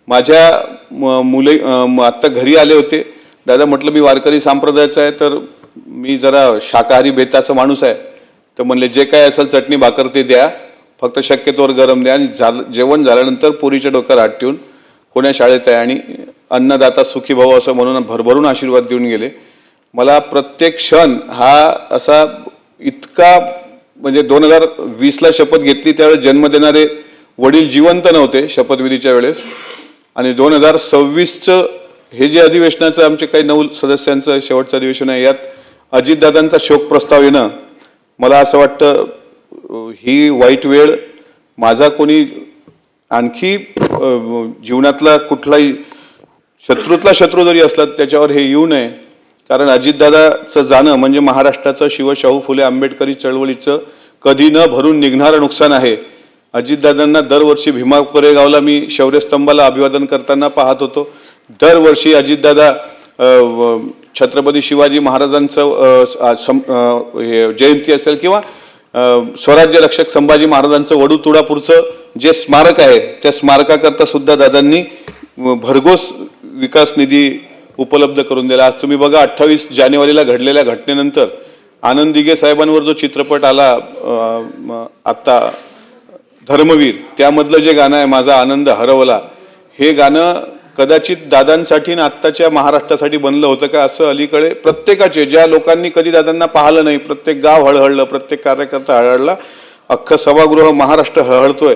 माझ्या मुले आत्ता घरी आले होते. दादा म्हटलं मी वारकरी संप्रदायाचा आहे, तर मी जरा शाकाहारी बेताचा माणूस आहे. तर म्हणले जे काय असेल चटणी भाकर ते द्या, फक्त शक्यतोवर गरम द्या. आणि जेवण झाल्यानंतर पोरीच्या डोक्यावर हात ठेवून कोण्या शाळेत आहे आणि अन्नदाता सुखी भाऊ असं म्हणून भरभरून आशीर्वाद देऊन गेले. मला प्रत्येक क्षण हा असा इतका, म्हणजे 2020ला शपथ घेतली त्यावेळेस जन्म देणारे वडील जिवंत नव्हते शपथविधीच्या वेळेस. आणि 2026चं हे जे अधिवेशनाचं आमचे काही 9 सदस्यांचं शेवटचं अधिवेशन आहे, यात अजितदादांचा शोक प्रस्ताव येणं, मला असं वाटतं ही वाईट वेळ. माझा कोणी आणखी जीवनातला कुठलाही शत्रूतला शत्रू जरी असला त्याच्यावर हे येऊ नये. कारण अजितदादाचं जाणं म्हणजे महाराष्ट्राचं शिवशाहू फुले आंबेडकरी चळवळीचं कधी न भरून निघणारं नुकसान आहे. अजितदादांना दरवर्षी भीमा कोरेगावला मी शौर्यस्तंभाला अभिवादन करताना पाहत होतो. दरवर्षी अजितदादा छत्रपती शिवाजी महाराजांचं जयंती असेल किंवा स्वराज्य रक्षक संभाजी महाराजांचं वडू तुळापूरचं जे स्मारक आहे त्या स्मारकाकरता सुद्धा दादांनी भरघोस विकास निधी उपलब्ध करून दिला. आज तुम्ही बघा 28 जानेवारीला घडलेल्या घटनेनंतर आनंद दिघे साहेबांवर जो चित्रपट आला आत्ता धर्मवीर, त्यामधलं जे गाणं आहे माझा आनंद हरवला, हे गाणं कदाचित दादांसाठी आणि आत्ताच्या महाराष्ट्रासाठी बनलं होतं का असं अलीकडे प्रत्येकाचे, ज्या लोकांनी कधी दादांना पाहिलं नाही, प्रत्येक गाव हळहळलं, प्रत्येक कार्यकर्ता हळहळला, अख्खं सभागृह महाराष्ट्र हळहळतोय.